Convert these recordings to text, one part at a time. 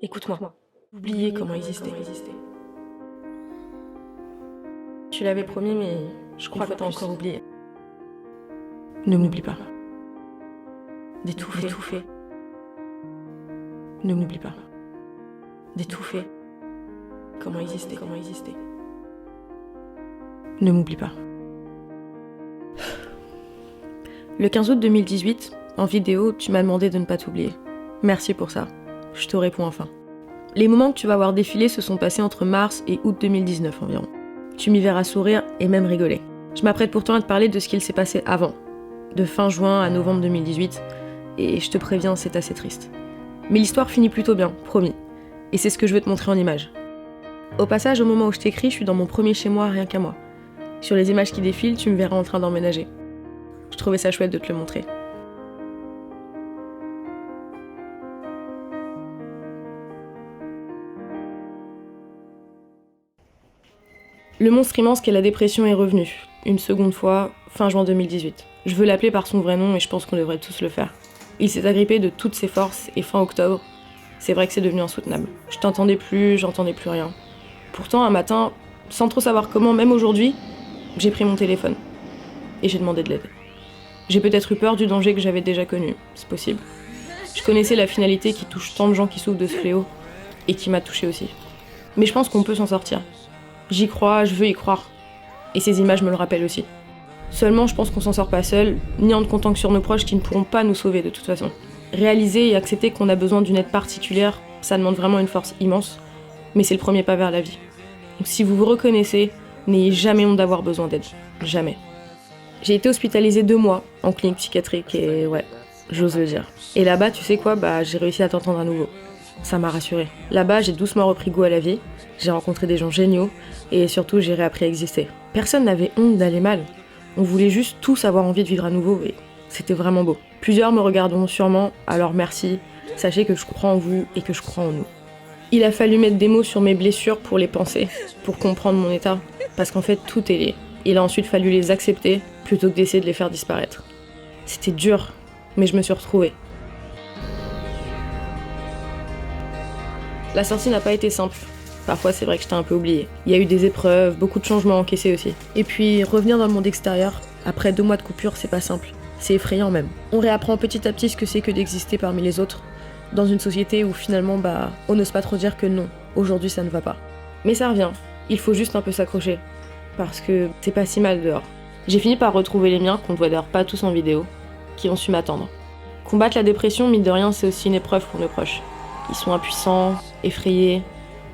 Écoute-moi, oublier comment exister. Tu l'avais promis, mais je crois que t'as encore oublié. Ne m'oublie pas. D'étouffer. Ne m'oublie pas. D'étouffer. Comment exister. Ne m'oublie pas. Le 15 août 2018, en vidéo, tu m'as demandé de ne pas t'oublier. Merci pour ça. Je te réponds enfin. Les moments que tu vas voir défiler se sont passés entre mars et août 2019 environ. Tu m'y verras sourire et même rigoler. Je m'apprête pourtant à te parler de ce qu'il s'est passé avant, de fin juin à novembre 2018, et je te préviens, c'est assez triste. Mais l'histoire finit plutôt bien, promis. Et c'est ce que je veux te montrer en images. Au passage, au moment où je t'écris, je suis dans mon premier chez moi, rien qu'à moi. Sur les images qui défilent, tu me verras en train d'emménager. Je trouvais ça chouette de te le montrer. Le monstre immense qu'est la dépression est revenu, une seconde fois, fin juin 2018. Je veux l'appeler par son vrai nom et je pense qu'on devrait tous le faire. Il s'est agrippé de toutes ses forces et fin octobre, c'est vrai que c'est devenu insoutenable. Je t'entendais plus, j'entendais plus rien. Pourtant, un matin, sans trop savoir comment, même aujourd'hui, j'ai pris mon téléphone et j'ai demandé de l'aide. J'ai peut-être eu peur du danger que j'avais déjà connu, c'est possible. Je connaissais la finalité qui touche tant de gens qui souffrent de ce fléau et qui m'a touchée aussi. Mais je pense qu'on peut s'en sortir. J'y crois, je veux y croire. Et ces images me le rappellent aussi. Seulement, je pense qu'on s'en sort pas seul, ni en ne comptant que sur nos proches qui ne pourront pas nous sauver de toute façon. Réaliser et accepter qu'on a besoin d'une aide particulière, ça demande vraiment une force immense, mais c'est le premier pas vers la vie. Donc si vous vous reconnaissez, n'ayez jamais honte d'avoir besoin d'aide. Jamais. J'ai été hospitalisée 2 mois en clinique psychiatrique et ouais, j'ose le dire. Et là-bas, tu sais quoi, j'ai réussi à t'entendre à nouveau. Ça m'a rassurée. Là-bas, j'ai doucement repris goût à la vie, j'ai rencontré des gens géniaux, et surtout, j'ai réappris à exister. Personne n'avait honte d'aller mal. On voulait juste tous avoir envie de vivre à nouveau, et c'était vraiment beau. Plusieurs me regarderont sûrement, alors merci. Sachez que je crois en vous et que je crois en nous. Il a fallu mettre des mots sur mes blessures pour les penser, pour comprendre mon état, parce qu'en fait, tout est lié. Il a ensuite fallu les accepter, plutôt que d'essayer de les faire disparaître. C'était dur, mais je me suis retrouvée. La sortie n'a pas été simple. Parfois, c'est vrai que je t'ai un peu oublié. Il y a eu des épreuves, beaucoup de changements encaissés aussi. Et puis, revenir dans le monde extérieur, après 2 mois de coupure, c'est pas simple. C'est effrayant même. On réapprend petit à petit ce que c'est que d'exister parmi les autres, dans une société où finalement, on n'ose pas trop dire que non, aujourd'hui ça ne va pas. Mais ça revient, il faut juste un peu s'accrocher, parce que c'est pas si mal dehors. J'ai fini par retrouver les miens, qu'on ne voit d'ailleurs pas tous en vidéo, qui ont su m'attendre. Combattre la dépression, mine de rien, c'est aussi une épreuve pour nos proches. Ils sont impuissants, effrayés,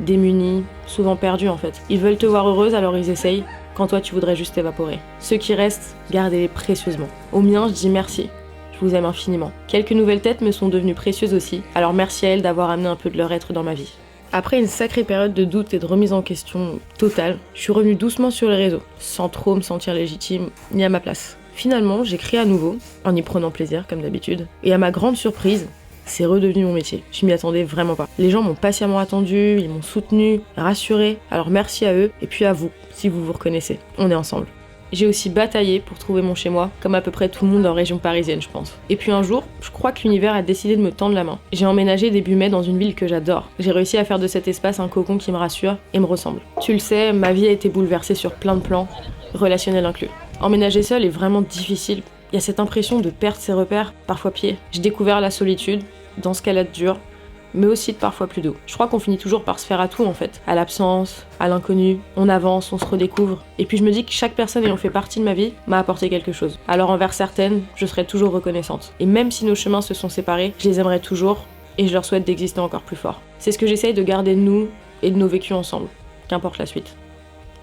démunis, souvent perdus en fait. Ils veulent te voir heureuse, alors ils essayent, quand toi tu voudrais juste t'évaporer. Ceux qui restent, gardez-les précieusement. Aux miens, je dis merci. Je vous aime infiniment. Quelques nouvelles têtes me sont devenues précieuses aussi, alors merci à elles d'avoir amené un peu de leur être dans ma vie. Après une sacrée période de doute et de remise en question totale, je suis revenue doucement sur les réseaux, sans trop me sentir légitime, ni à ma place. Finalement, j'ai créé à nouveau, en y prenant plaisir comme d'habitude, et à ma grande surprise, c'est redevenu mon métier. Je m'y attendais vraiment pas. Les gens m'ont patiemment attendu, ils m'ont soutenu, rassuré, alors merci à eux, et puis à vous, si vous vous reconnaissez. On est ensemble. J'ai aussi bataillé pour trouver mon chez-moi, comme à peu près tout le monde en région parisienne, je pense. Et puis un jour, je crois que l'univers a décidé de me tendre la main. J'ai emménagé début mai dans une ville que j'adore. J'ai réussi à faire de cet espace un cocon qui me rassure et me ressemble. Tu le sais, ma vie a été bouleversée sur plein de plans, relationnels inclus. Emménager seul est vraiment difficile. Il y a cette impression de perdre ses repères, parfois pieds. J'ai découvert la solitude, dans ce qu'elle a de dur, mais aussi de parfois plus doux. Je crois qu'on finit toujours par se faire à tout en fait. À l'absence, à l'inconnu, on avance, on se redécouvre. Et puis je me dis que chaque personne ayant fait partie de ma vie m'a apporté quelque chose. Alors envers certaines, je serai toujours reconnaissante. Et même si nos chemins se sont séparés, je les aimerai toujours et je leur souhaite d'exister encore plus fort. C'est ce que j'essaye de garder de nous et de nos vécus ensemble, qu'importe la suite.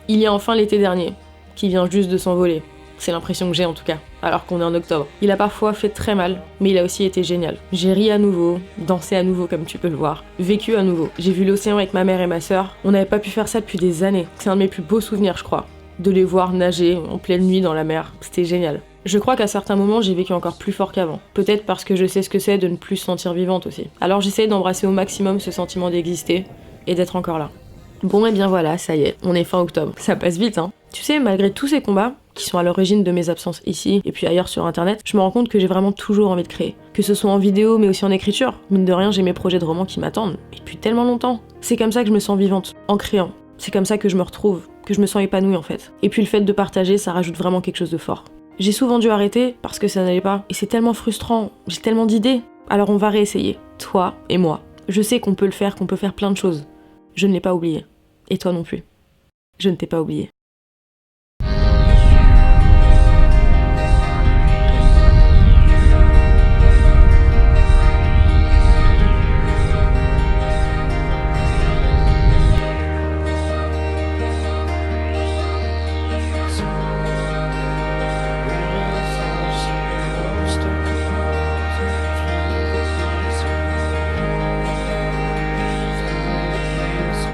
Il y a enfin l'été dernier, qui vient juste de s'envoler. C'est l'impression que j'ai en tout cas, alors qu'on est en octobre. Il a parfois fait très mal, mais il a aussi été génial. J'ai ri à nouveau, dansé à nouveau comme tu peux le voir, vécu à nouveau. J'ai vu l'océan avec ma mère et ma sœur. On n'avait pas pu faire ça depuis des années. C'est un de mes plus beaux souvenirs, je crois. De les voir nager en pleine nuit dans la mer, c'était génial. Je crois qu'à certains moments, j'ai vécu encore plus fort qu'avant. Peut-être parce que je sais ce que c'est de ne plus se sentir vivante aussi. Alors j'essaye d'embrasser au maximum ce sentiment d'exister et d'être encore là. Bon et bien voilà, ça y est, on est fin octobre. Ça passe vite, hein. Tu sais, malgré tous ces combats, qui sont à l'origine de mes absences ici et puis ailleurs sur internet, je me rends compte que j'ai vraiment toujours envie de créer. Que ce soit en vidéo mais aussi en écriture. Mine de rien, j'ai mes projets de romans qui m'attendent, et depuis tellement longtemps. C'est comme ça que je me sens vivante, en créant. C'est comme ça que je me retrouve, que je me sens épanouie en fait. Et puis le fait de partager, ça rajoute vraiment quelque chose de fort. J'ai souvent dû arrêter parce que ça n'allait pas, et c'est tellement frustrant, j'ai tellement d'idées. Alors on va réessayer, toi et moi. Je sais qu'on peut le faire, qu'on peut faire plein de choses. Je ne l'ai pas oublié. Et toi non plus. Je ne t'ai pas oublié.